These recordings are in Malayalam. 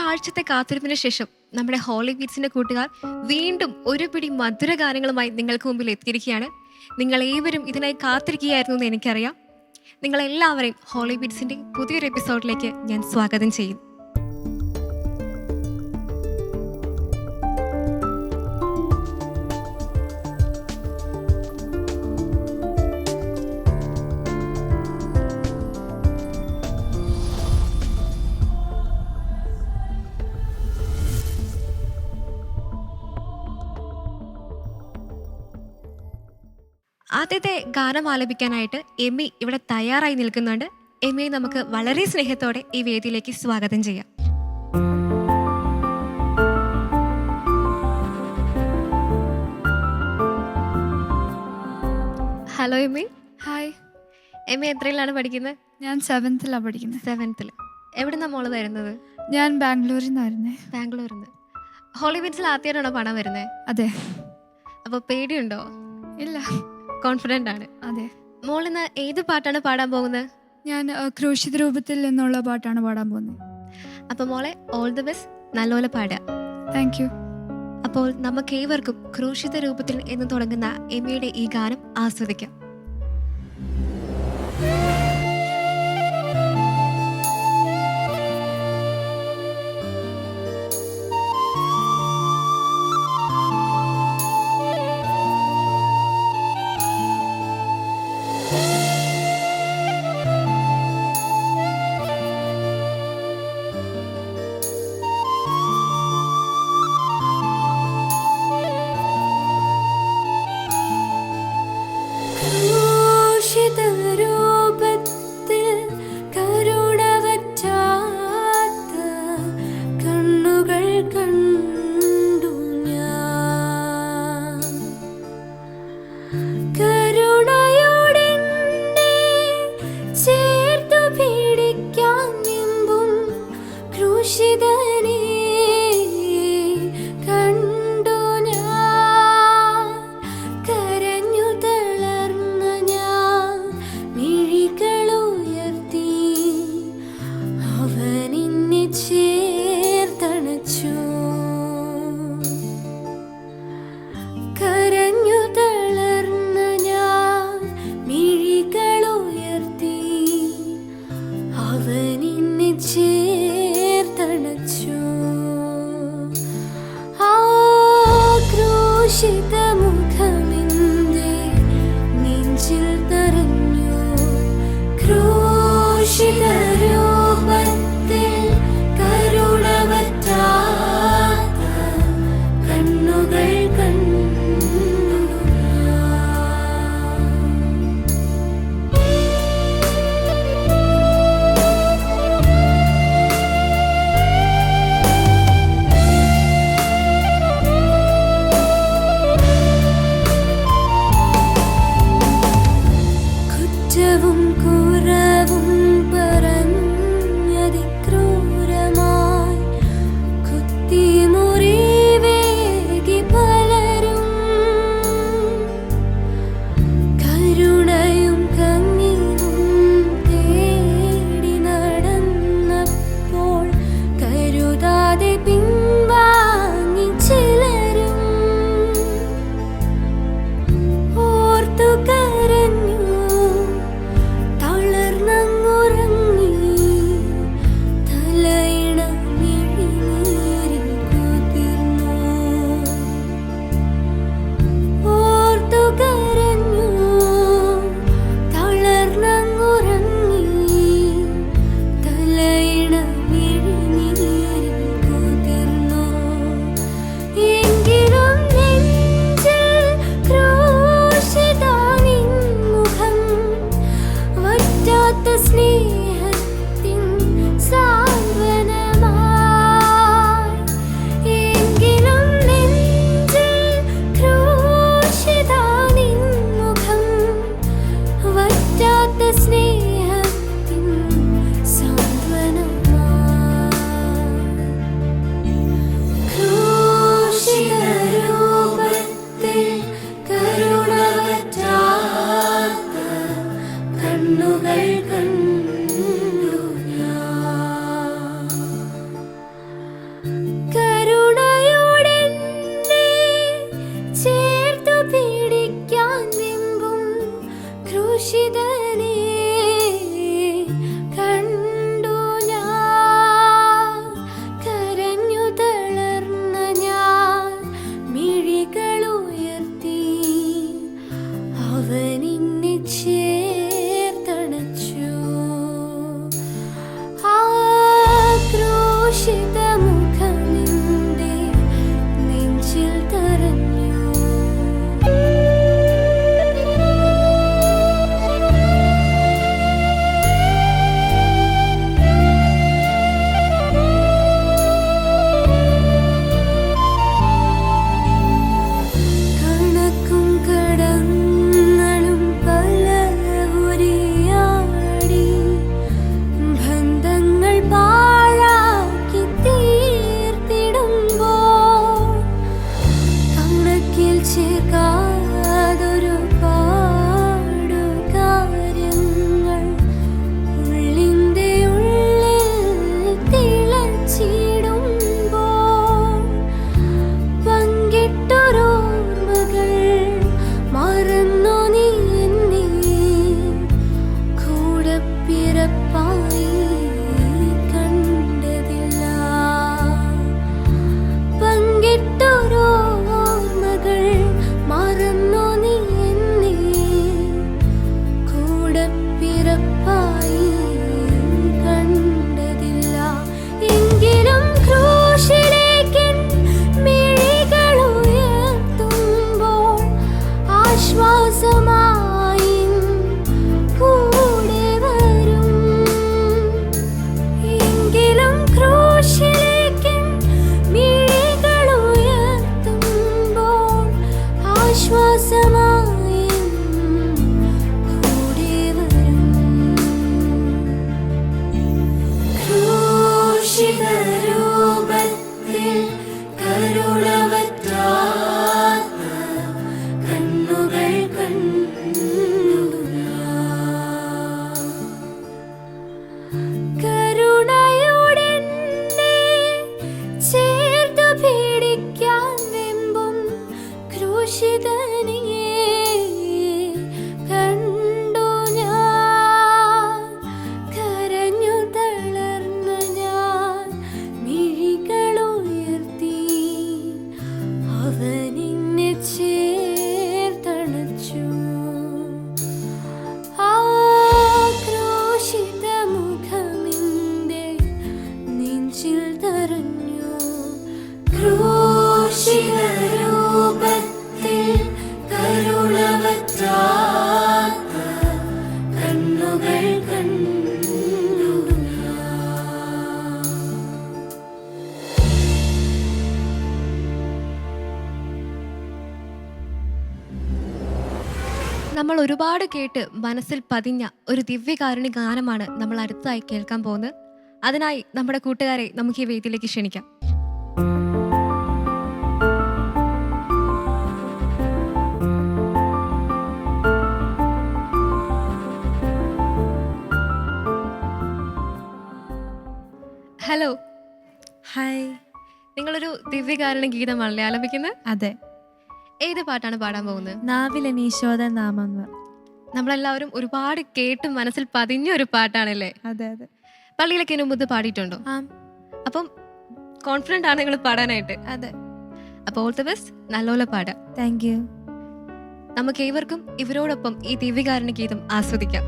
ഒരാഴ്ചത്തെ കാത്തിരിപ്പിന് ശേഷം നമ്മുടെ ഹോളി ബീറ്റ്സിന്റെ കൂട്ടുകാർ വീണ്ടും ഒരു പിടി മധുര ഗാനങ്ങളുമായി നിങ്ങൾക്ക് മുമ്പിൽ എത്തിയിരിക്കുകയാണ്. നിങ്ങൾ ഏവരും ഇതിനായി കാത്തിരിക്കുകയായിരുന്നു എന്ന് എനിക്കറിയാം. നിങ്ങളെല്ലാവരെയും ഹോളി ബീറ്റ്സിന്റെ പുതിയൊരു എപ്പിസോഡിലേക്ക് ഞാൻ സ്വാഗതം ചെയ്യും. ആദ്യത്തെ ഗാനം ആലപിക്കാനായിട്ട് എമ്മി ഇവിടെ തയ്യാറായി നിൽക്കുന്നുണ്ട്. എമ്മിയെ നമുക്ക് വളരെ സ്നേഹത്തോടെ ഈ വേദിയിലേക്ക് സ്വാഗതം ചെയ്യാം. ഹലോ എമ്മി. ഹായ്, എമ്മി എത്രയിലാണ് പഠിക്കുന്നത്? ഞാൻ 7th പഠിക്കുന്നത്. 7th. എവിടുന്നാ മോള് വരുന്നത്? ഞാൻ ബാംഗ്ലൂരിൽ നിന്ന് വരുന്നേ. ബാംഗ്ലൂരിൽ നിന്ന്. ഹോളി ബീറ്റ്സിൽ ആദ്യമായിട്ടാണോ പാടാൻ വരുന്നത്? അതെ. അപ്പോൾ പേടിയുണ്ടോ? ഇല്ല, കോൺഫിഡൻ്റ് ആണ്. അതെ. മോളിന്ന് ഏത് പാട്ടാണ് പാടാൻ പോകുന്നത്? ഞാൻ ക്രൂശിത രൂപത്തിൽ നിന്നുള്ള പാട്ടാണ് പാടാൻ പോകുന്നത്. അപ്പോൾ മോളെ ഓൾ ദി ബെസ്റ്റ്, നല്ലപോലെ പാടുക. Thank you. അപ്പോൾ നമുക്ക് ഏവർക്കും ക്രൂശിത രൂപത്തിൽ എന്ന് തുടങ്ങുന്ന എമ്മിയുടെ ഈ ഗാനം ആസ്വദിക്കാം. നമ്മൾ ഒരുപാട് കേട്ട് മനസ്സിൽ പതിഞ്ഞ ഒരു ദിവ്യകാരുണ്യ ഗാനമാണ് നമ്മൾ അടുത്തതായി കേൾക്കാൻ പോകുന്നത്. അതിനായി നമ്മുടെ കൂട്ടുകാരെ നമുക്ക് ഈ വേദിയിലേക്ക് ക്ഷണിക്കാം. Hello, hi. നിങ്ങളൊരു ദിവ്യകാരുണ്യ ഗീതമാണല്ലേ ആലപിക്കുന്നത്? അതെ, ഏത് പാട്ടാണ് പാടാൻ പോകുന്നത്? നാവിലെനീശോദൻ നാമം. നമ്മളെല്ലാവരും ഒരുപാട് കേട്ട് മനസ്സിൽ പതിഞ്ഞ ഒരു പാട്ടാണല്ലേ? അതെ അതെ. പള്ളിയിലൊക്കെ ഇതിനു മുമ്പ് പാടിയിട്ടുണ്ടോ? ആ, അപ്പം കോൺഫിഡൻ്റ് ആണ് നിങ്ങൾ പാടാനായിട്ട്? അതെ. അപ്പോൾ ഓൾ ദി ബെസ്റ്റ്, നല്ലപോലെ പാടാം. Thank you. നമുക്ക് ഏവർക്കും ഇവരോടൊപ്പം ഈ ദിവ്യകാരുണ്യ ഗീതം ആസ്വദിക്കാം.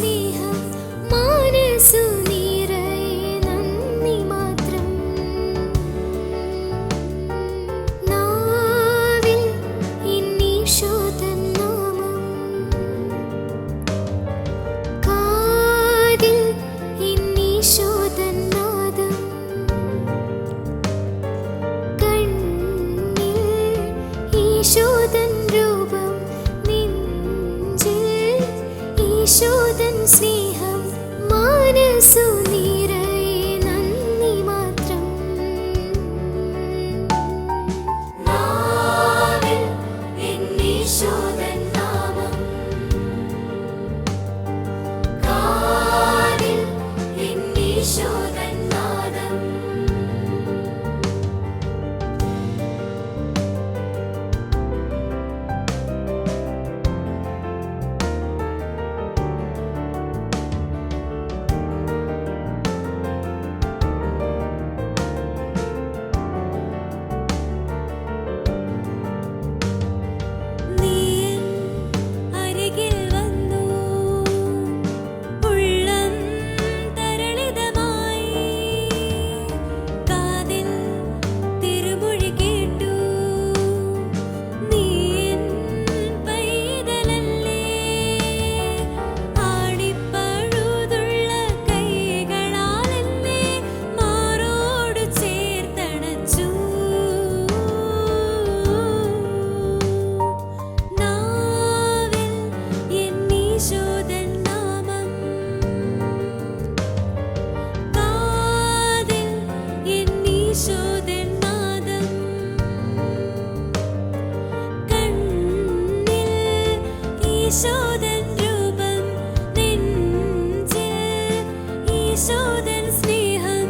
സ്നേഹം മനസ്സു നിറയെ നന്ദി മാത്രം. നാവിൽ എന്നീശോദൻ നാമം, കാതിൽ എന്നീശോദൻ നാദം. ഈശോദൻ രൂപം നെഞ്ചിൽ, ഈശോദൻ സ്നേഹം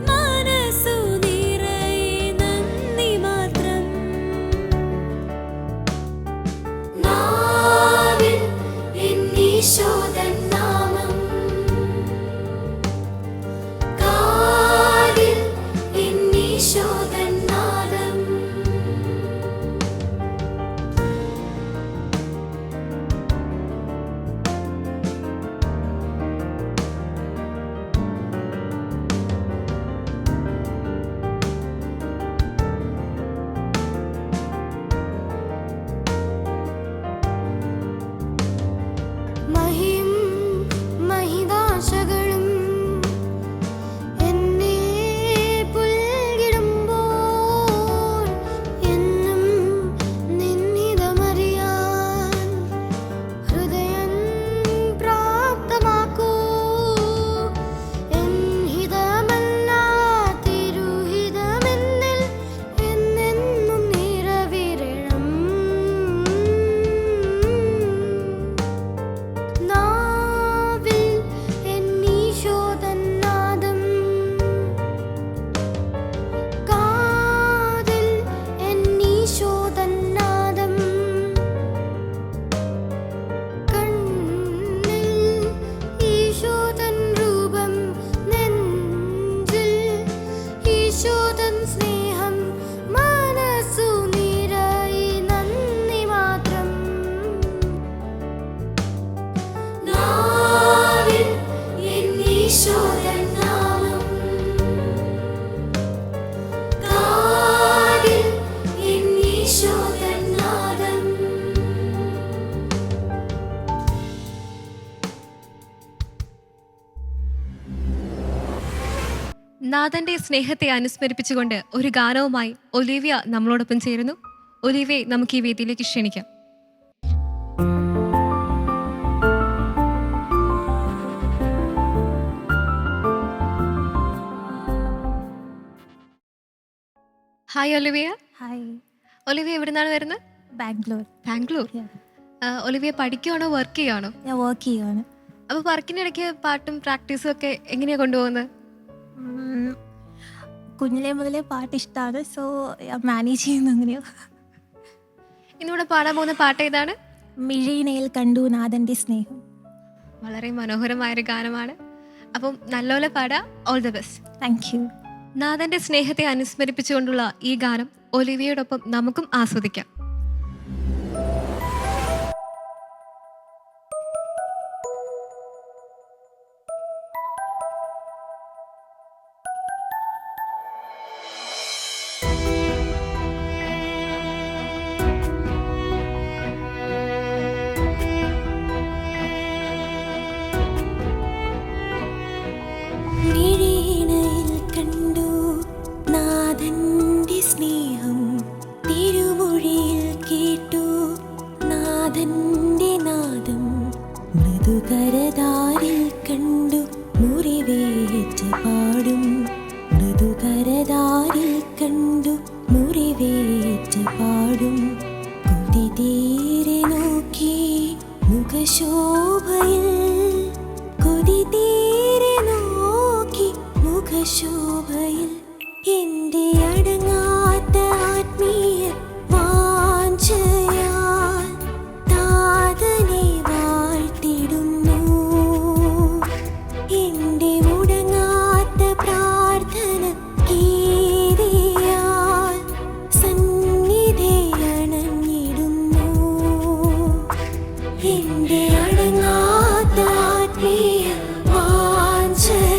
മനസ്സു നിറയെ നന്ദി മാത്രം. നാവിൽ എന്നീശോദൻ നാമം, കാതിൽ എന്നീശോദൻ നാദം. നാഥന്റെ സ്നേഹത്തെ അനുസ്മരിപ്പിച്ചുകൊണ്ട് ഒരു ഗാനവുമായി ഒലിവിയ നമ്മളോടൊപ്പം ചേരുന്നു. ഒലിവിയെ നമുക്ക് ഈ വേദിയിലേക്ക് ക്ഷണിക്കാം. Hi Olivia. ഹായ്, ഒലിവിയ എവിടെ നിന്നാണ് വരുന്നത്? ബാംഗ്ലൂർ. ബാംഗ്ലൂർ. ഒലിവിയ പഠിക്കുവാണോ വർക്ക് ചെയ്യുവാണോ? ഞാൻ വർക്ക് ചെയ്യുവാണ്. അപ്പോൾ വർക്കിനിടയ്ക്ക് പാട്ടും പ്രാക്ടീസും ഒക്കെ എങ്ങനെയാണ് കൊണ്ടുപോകുന്നത്? കുഞ്ഞിലെ മുതലേ പാട്ട് ഇഷ്ടമാണ്. സോ മാനേജ് ചെയ്യുന്നു അങ്ങനെയോ. ഇന്നിവിടെ പാടാൻ പോകുന്ന പാട്ട് ഏതാണ്? മിഴീനയിൽ കണ്ടു നാഥൻ്റെ സ്നേഹം. വളരെ മനോഹരമായൊരു ഗാനമാണ്. അപ്പം നല്ലപോലെ പാടാ. All the best. Thank you. നാഥന്റെ സ്നേഹത്തെ അനുസ്മരിപ്പിച്ചുകൊണ്ടുള്ള ഈ ഗാനം ഒലിവിയോടൊപ്പം നമുക്കും ആസ്വദിക്കാം. മിഴീനയിൽ കണ്ടു നാഥന്റെ സ്നേഹം, തിരുമൊഴിയിൽ കേട്ടു നാഥന്റെ നാദം, മൃദുകരതാരിൽ കണ്ടു മുറിവേറ്റ പാടും, മൃദുകരതാരിൽ കണ്ടു മുറിവേറ്റ പാടും, കൊതി തീരെ നോക്കി മുഖശോഭയിൽ, കൊതി തീരെ നോക്കി മുഖശോഭയിൽ, എന്റെ അടങ്ങാത്ത ആത്മീയ വാഞ്ചയാൽ താതനെ വാഴ്ത്തിടുന്നു, എന്റെ മുടങ്ങാത്ത പ്രാർത്ഥന കീരിയാൽ സന്നിധിയണഞ്ഞിടുന്നു, എന്റെ അടങ്ങാത്ത ആത്മീയ വാഞ്ചയാൽ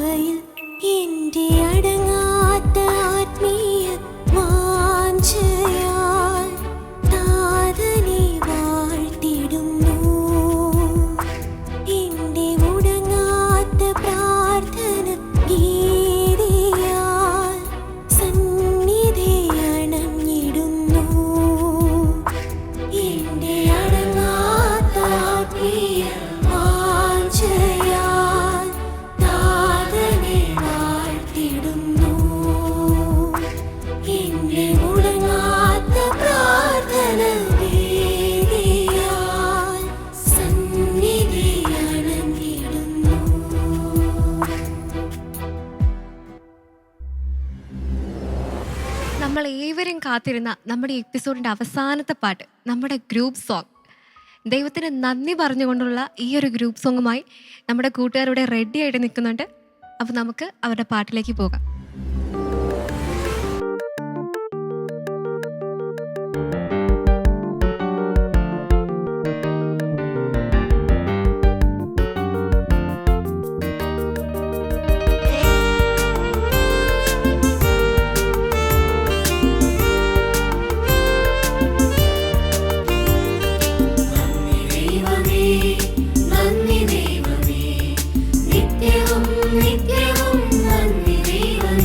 പാതയിൽ എൻ്റെ അടങ്ങാത്ത ആത്മീയ വാഞ്ചയാൽ താതനെ വാഴ്ത്തിടുന്നു. എൻ്റെ മുടങ്ങാത്ത പ്രാർത്ഥന ഗീതിയാൽ സന്നിധി അണഞ്ഞിടുന്നു. എൻ്റെ അടങ്ങാത്ത ആത്മീയ വാഞ്ചയാൽ താതനെ വാഴ്ത്തിടുന്നു. എൻ്റെ മുടങ്ങാത്ത പ്രാർത്ഥന ഗീതിയാൽ സന്നിധി അണഞ്ഞിടുന്നു. നമ്മൾ ഏവരും കാത്തിരുന്ന നമ്മുടെ എപ്പിസോഡിൻ്റെ അവസാനത്തെ പാട്ട്, നമ്മുടെ ഗ്രൂപ്പ് സോങ്. ദൈവത്തിന് നന്ദി പറഞ്ഞുകൊണ്ടുള്ള ഈ ഒരു ഗ്രൂപ്പ് സോങ്ങുമായി നമ്മുടെ കൂട്ടുകാരുടെ റെഡി ആയിട്ട് നിൽക്കുന്നുണ്ട്. അപ്പോൾ നമുക്ക് അവരുടെ പാട്ടിലേക്ക് പോകാം. നിത്യവും നിത്യവും നന്ദി ദൈവമേ.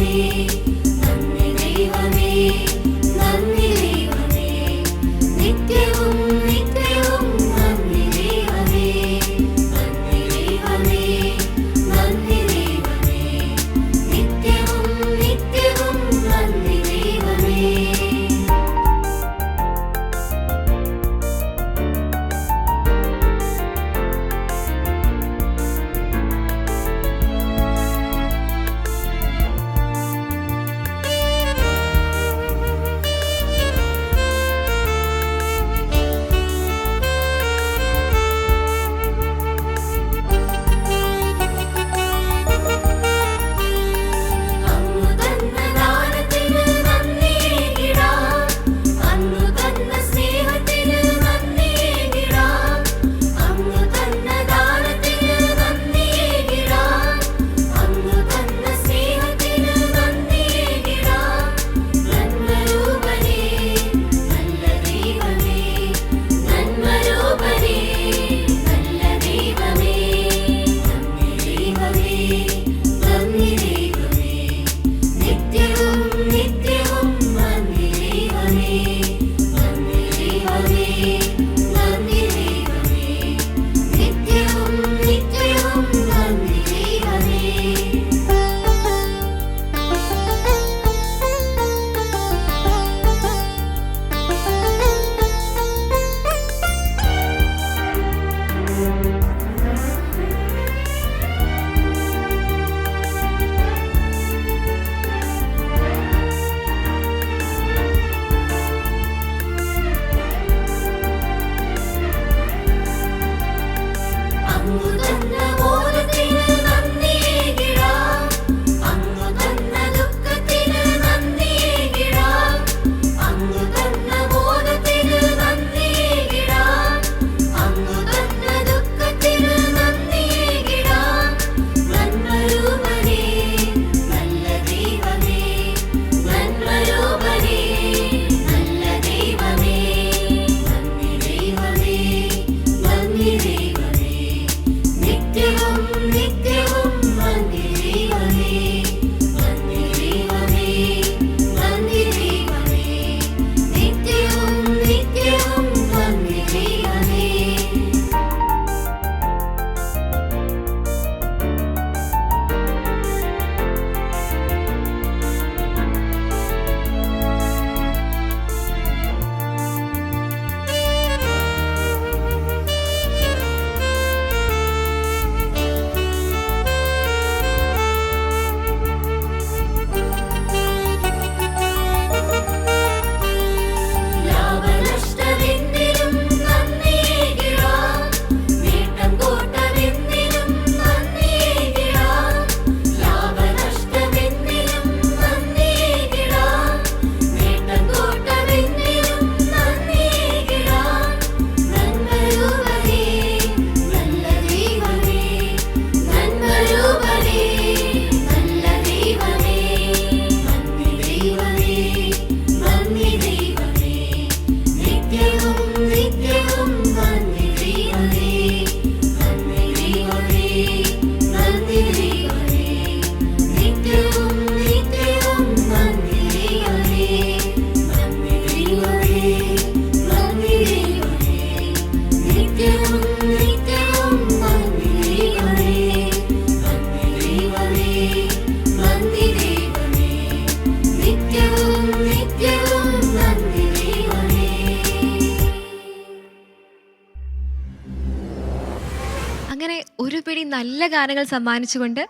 പിടി നല്ല ഗാനങ്ങൾ സമ്മാനിച്ചുകൊണ്ട്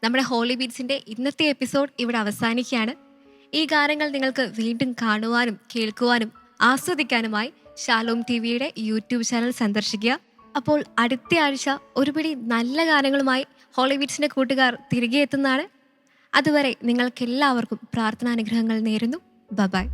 നമ്മുടെ ഹോളി ബീറ്റ്സിൻ്റെ ഇന്നത്തെ എപ്പിസോഡ് ഇവിടെ അവസാനിക്കുകയാണ്. ഈ ഗാനങ്ങൾ നിങ്ങൾക്ക് വീണ്ടും കാണുവാനും കേൾക്കുവാനും ആസ്വദിക്കാനുമായി ഷാലോം ടിവിയുടെ യൂട്യൂബ് ചാനൽ സന്ദർശിക്കുക. അപ്പോൾ അടുത്ത ആഴ്ച ഒരു പിടി നല്ല ഗാനങ്ങളുമായി ഹോളി ബീറ്റ്സിൻ്റെ കൂട്ടുകാർ തിരികെ എത്തുന്നതാണ്. അതുവരെ നിങ്ങൾക്കെല്ലാവർക്കും പ്രാർത്ഥനാനുഗ്രഹങ്ങൾ നേരുന്നു. ബൈ.